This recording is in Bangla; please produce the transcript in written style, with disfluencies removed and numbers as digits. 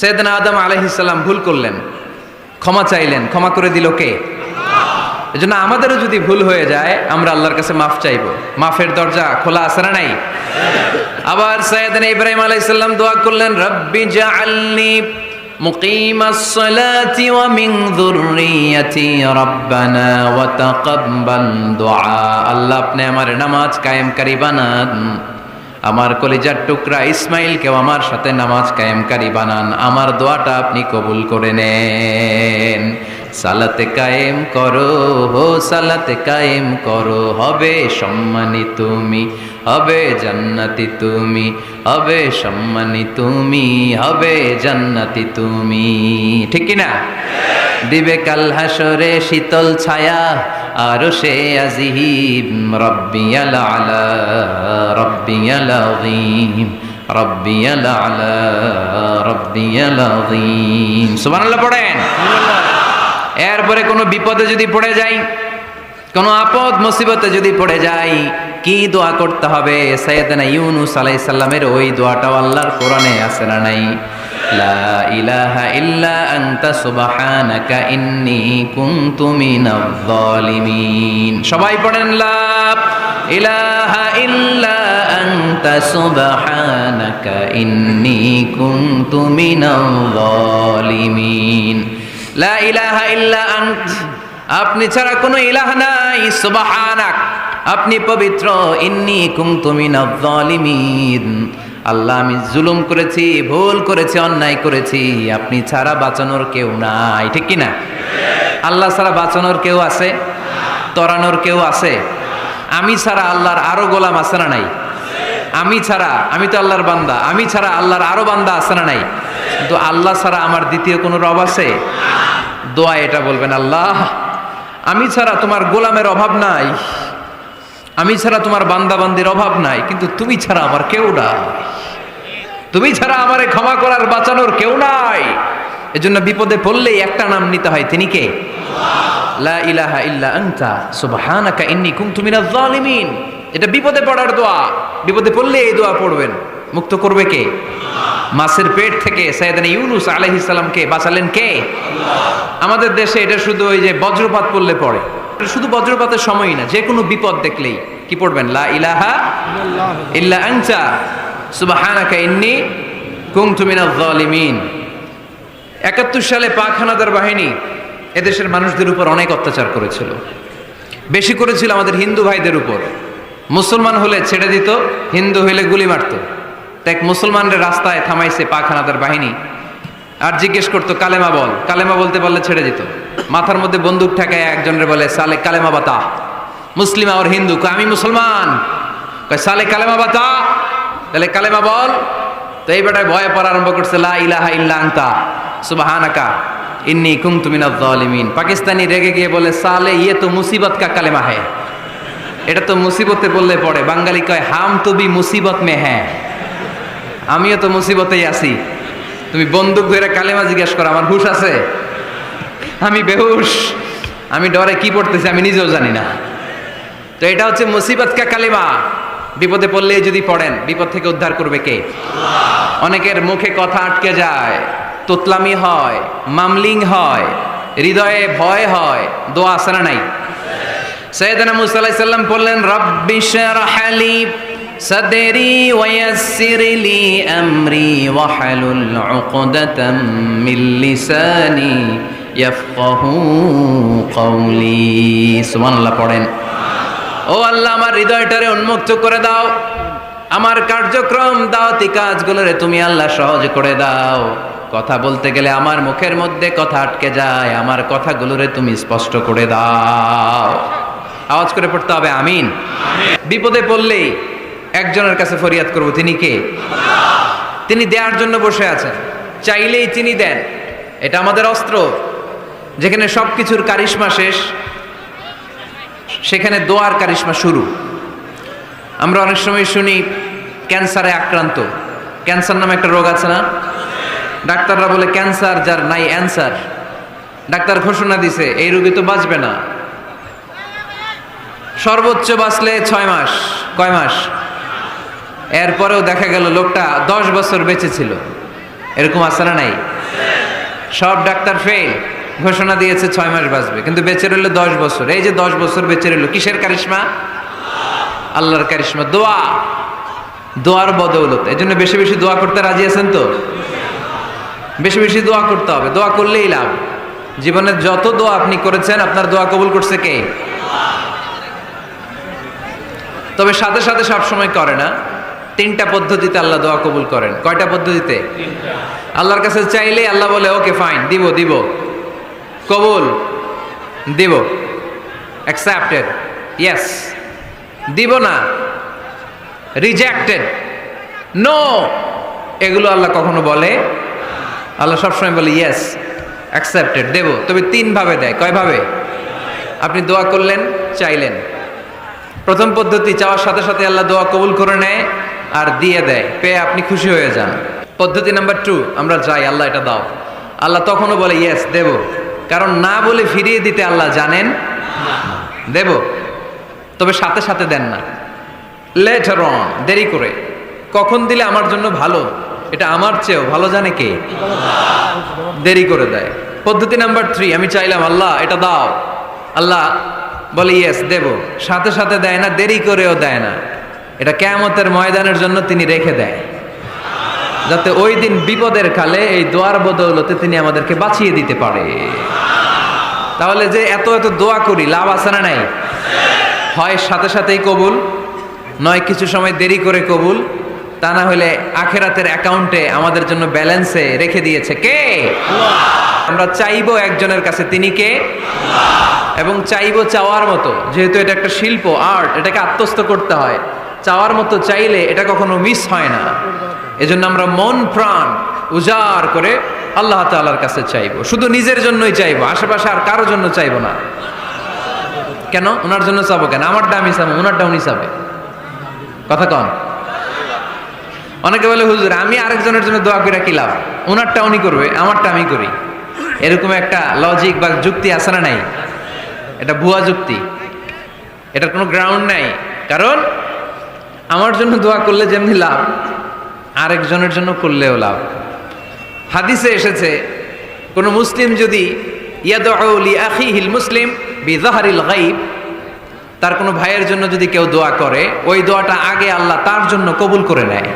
সাইয়েদনা আদম আলাইহিস সালাম ভুল করলেন, ক্ষমা চাইলেন, ক্ষমা করে দিল কে? এজন্য আমাদেরও যদি ভুল হয়ে যায় আমরা আল্লাহর কাছে মাফ চাইবো। মাফের দরজা খোলা আছে না নাই? আবার সাইয়েদনা ইব্রাহিম আলাইহিস সালাম দোয়া করলেন, রব্বি জাআলনি মুকিমাস সালাতি ওয়া মিন যুররিয়াতি রব্বানা ওয়া তাকাব্বাল দুআ। আল্লাহ আপনি আমার নামাজ কায়েমকারী বানান, আমার কলিজার টুকরা ইসমাইলকেও আমার সাথে নামাজ কায়েমকারী বানান, আমার দোয়াটা আপনি কবুল করে নেন। সালাতে কায়েম করো, হো সালাতে কায়েম করো, হবে সম্মানী তুমি, হবে জান্নাতি তুমি, হবে সম্মানী তুমি, হবে জান্নাতি তুমি। ঠিক কি না? দিবে কাল হাসরে শীতল ছায়া আরশে আজিম, রব্বিয়াল আলা রব্বিয়াল আযীম রব্বিয়াল আলা রব্বিয়াল আযীম। সুবহানাল্লাহ পড়েন। এরপরে কোনো বিপদে যদি পড়ে যাই, কোনো আপদ মুসিবতে যদি পড়ে যাই, কি দোয়া করতে হবে? সাইয়েদনা ইউনূস আলাইহিস সালামের ওই দোয়াটাও আল্লাহর কোরআনে আছে না নাই? লা ইলাহা ইল্লা আনতা সুবহানাকা ইন্নী কুনতু মিনাজ জালিমিন। সবাই পড়েন, লা ইলাহা ইল্লা আনতা সুবহানাকা ইন্নী কুনতু মিনাজ জালিমিন। লা ইলাহা ইল্লা আন্ত, আপনি ছাড়া কোনো ইলাহ নাই, সুবহানাক, আপনি পবিত্র, ইন্নী কুনতু মিনাজ জালিমিন, আল্লাহ আমি জুলুম করেছি, ভুল করেছি, অন্যায় করেছি, আপনি ছাড়া বাঁচানোর কেউ নাই। ঠিক কি না? আল্লাহ ছাড়া বাঁচানোর কেউ আছে? তরানোর কেউ আছে? আমি ছাড়া আল্লাহর আরো গোলাম আছে না নাই? আমি ছাড়া, আমি তো আল্লাহর বান্দা, আমি ছাড়া আল্লাহর আরো বান্দা আছে না নাই? কিন্তু আল্লাহ ছাড়া আমার দ্বিতীয় কোনো রব আছে? দোয়া এটা বলবেন, আল্লাহ আমি ছাড়া তোমার গোলামের অভাব নাই, আমি ছাড়া তোমার বান্দাবান্দির অভাব নাই, কিন্তু তুমি ছাড়া আমার কেউ নাই, তুমি ছাড়া আমারে ক্ষমা করার বাঁচানোর কেউ নাই। এজন্য বিপদে পড়লেই একটা নাম নিতে হয়, তিনি কে? লা ইলাহা ইল্লা আনতা সুবহানাকা ইন্নী কুনতু মিনাজ জালিমিন। এটা বিপদে পড়ার দোয়া, বিপদে পড়লে এই দোয়া পড়বেন। মুক্ত করবে কে? মাছের পেট থেকে সাইয়েদনা ইউনূস আলাইহিস সালামকে বাঁচালেন কে? আমাদের দেশে এটা শুধু ওই যে বজ্রপাত পড়লে পড়ে, শুধু বজ্রপাতের সময় না, যে কোনো বিপদ দেখলেই কি পড়বেন? লা ইলাহা ইল্লা আনতা সুবহানাকা ইন্নী কুনতু মিনাজ জালিমিন। ৭১ সালে পাক হানাদার বাহিনী এদেশের মানুষদের উপর অনেক অত্যাচার করেছিল, বেশি করেছিল আমাদের হিন্দু ভাইদের উপর। মুসলমান হলে ছেড়ে দিত, হিন্দু হইলে গুলি মারত। এক মুসলমানদের রাস্তায় থামাইছে পাক হানাদার বাহিনী, আর জিজ্ঞেস করতো কালেমা বল, কালেমা বলতে পারলে ছেড়ে দিত। মাথার মধ্যে বন্দুক ঠেকায় একজনের বলে, সালে কালেমা বাতা, মুসলিম আর হিন্দু, আমি মুসলমান, সালে কালেমা বাতা, তাহলে কালেমা বল। তো এই বেটায় ভয়ে পড়া আরম্ভ করছে, লা ইলাহা ইল্লা আনতা সুবহানাকা ইন্নী কুনতু মিনাজ জালিমিন। পাকিস্তানি রেগে গিয়ে বলে, সালে ইয়ে তো মুসিবত কা কালেমা হ্যায়, এটা তো মুসিবতে বললে পড়ে। বাঙালি কয়, হাম তো ভি মুসিবত মে হ্যাঁ, আমিও তো মুসিবতেই আছি, তুমি বন্দুক ধরে কালেমা জিজ্ঞেস করো, আমার হুশ আছে? আমি বেহুশ, আমি ডরে কি পড়তেছি আমি নিজেও জানি না। তো এটা হচ্ছে মুসিবত কা কালেমা। বিপদে পড়লে যদি পড়েন, বিপদ থেকে উদ্ধার করবে কে? অনেকের মুখে কথা আটকে যায়, তোতলামি হয়, মামলিং হয়, হৃদয়ে ভয় হয়, দোয়া আছে না নাই? সাইয়েদনা মুসা আলাইহিস সালাম বললেন, রব্বি শরহ লি সাদরি ওয়া ইয়াসসির লি আমরি ওয়াহলুল উকদাতাম মিন লিসানি ইয়াফকাহু কওলি। সুবহানাল্লাহ পড়েন। ও আল্লাহ, আমার হৃদয়টারে উন্মুক্ত করে দাও, আমার কার্যক্রম দাওয়াতি কাজগুলোরে তুমি আল্লাহ সহজ করে দাও। কথা বলতে গেলে আমার মুখের মধ্যে কথা আটকে যায়, আমার কথাগুলোরে তুমি স্পষ্ট করে দাও। আওয়াজ করে পড়তে হবে আমিন। বিপদে পড়লেই একজনের কাছে ফরিয়াদ করব, তিনি কে? তিনি দেওয়ার জন্য বসে আছেন, চাইলেই তিনি দেন। এটা আমাদের অস্ত্র। যেখানে সবকিছুর কারিশমা শেষ, সেখানে দোয়ার কারিশমা শুরু। আমরা অনেক সময় শুনি ক্যান্সারে আক্রান্ত, ক্যান্সার নামে একটা রোগ আছে না? ডাক্তাররা বলে ক্যান্সার যার নাই অ্যান্সার। ডাক্তার ঘোষণা দিছে এই রোগী তো বাঁচবে না, সর্বোচ্চ বাঁচলে 6 মাস। কয় মাস? এরপরেও দেখা গেল লোকটা 10 বছর বেঁচে ছিল। এরকম আছে না নাই? সব ডাক্তার ফেল, ঘোষণা দিয়েছে 6 মাস বাঁচবে, কিন্তু বেঁচে রইল 10 বছর। এই যে 10 বছর বেঁচে রইল, কিসের কারিশমা? আল্লাহর কারিশমা। দোয়ার বদৌলত। এই জন্য বেশি বেশি দোয়া করতে রাজি আছেন তো? বেশি বেশি দোয়া করতে হবে, দোয়া করলেই লাভ। জীবনের যত দোয়া আপনি করেছেন, আপনার দোয়া কবুল করছে কে? তবে সাথে সাথে সবসময় করে না। 3টা পদ্ধতিতে আল্লাহ দোয়া কবুল করেন। কয়টা পদ্ধতিতে? আল্লাহর কাছে চাইলে আল্লাহ বলে ওকে ফাইন, দিব কবুল, দিব, অ্যাকসেপ্টেড, ইয়েস। দিব না, রিজেক্টেড, নো, এগুলো আল্লাহ কখনো বলে? আল্লাহ সবসময় বলে ইয়েস, অ্যাকসেপ্টেড, দেব। তবে 3 ভাবে দেয়। কয় ভাবে? আপনি দোয়া করলেন, চাইলেন, প্রথম পদ্ধতি, চাওয়ার সাথে সাথে আল্লাহ দোয়া কবুল করে নেয় আর দিয়ে দেয়, পেয়ে আপনি খুশি হয়ে যান। পদ্ধতি নাম্বার 2, আমরা চাই আল্লাহ এটা দাও, আল্লাহ তখনও বলে ইয়েস, দেব। কারণ না বলে ফিরিয়ে দিতে আল্লাহ জানেন, দেব, তবে সাথে সাথে দেন না, লেটার অন, দেরি করে। কখন দিলে আমার জন্য ভালো, এটা আমার চেয়েও ভালো জানে কে? দেরি করে দেয়। পদ্ধতি নাম্বার 3, আমি চাইলাম আল্লাহ এটা দাও, আল্লাহ বলে ইয়েস, দেব, সাথে সাথে দেয় না, দেরি করেও দেয় না। এটা কিয়ামতের ময়দানের জন্য তিনি রেখে দেয়, যাতে ওই দিন বিপদের কালে এই দোয়ার বদৌলতে তিনি আমাদেরকে বাঁচিয়ে দিতে পারে। তাহলে যে এত এত দোয়া করি, লাভ আছে না নাই? হয় সাথে সাথেই কবুল, নয় কিছু সময় দেরি করে কবুল। তা না হলে আখেরাতের অ্যাকাউন্টে আমাদের জন্য ব্যালেন্সে রেখে দিয়েছে কে? আমরা চাইবো একজনের কাছে, তিনি কে? এবং চাইবো চাওয়ার মতো। যেহেতু এটা একটা শিল্প, আর্ট, এটাকে আত্মস্থ করতে হয়। চাওয়ার মতো চাইলে এটা কখনো মিস হয় না। এজন্য আমরা মন প্রাণ উজাড় করে আল্লাহ তাআলার কাছে চাইবো, শুধু নিজের জন্যই চাইবো, আশেপাশে আর কারোর জন্য চাইবো না। কেন? ওনার জন্য চাবো কেন? আমারটা আমি চাবো, ওনারটা উনি চাবে। কথা কন। অনেকে বলে হুজুর আমি আরেকজনের জন্য দোয়া করে কি লাভ, ওনারটা উনি করবে, আমারটা আমি করি। এরকম একটা লজিক বা যুক্তি আছে না নাই? এটা ভুয়া যুক্তি, এটার কোনো গ্রাউন্ড নাই। কারণ আমার জন্য দোয়া করলে যেমনি লাভ, আরেকজনের জন্য করলেও লাভ। হাদিসে এসেছে, কোন মুসলিম যদি ইয়াদউ লি আখিহিল মুসলিম বিযাহরিল গায়ব, তার কোনো ভাইয়ের জন্য যদি কেউ দোয়া করে, ওই দোয়াটা আগে আল্লাহ তার জন্য কবুল করে নেয়।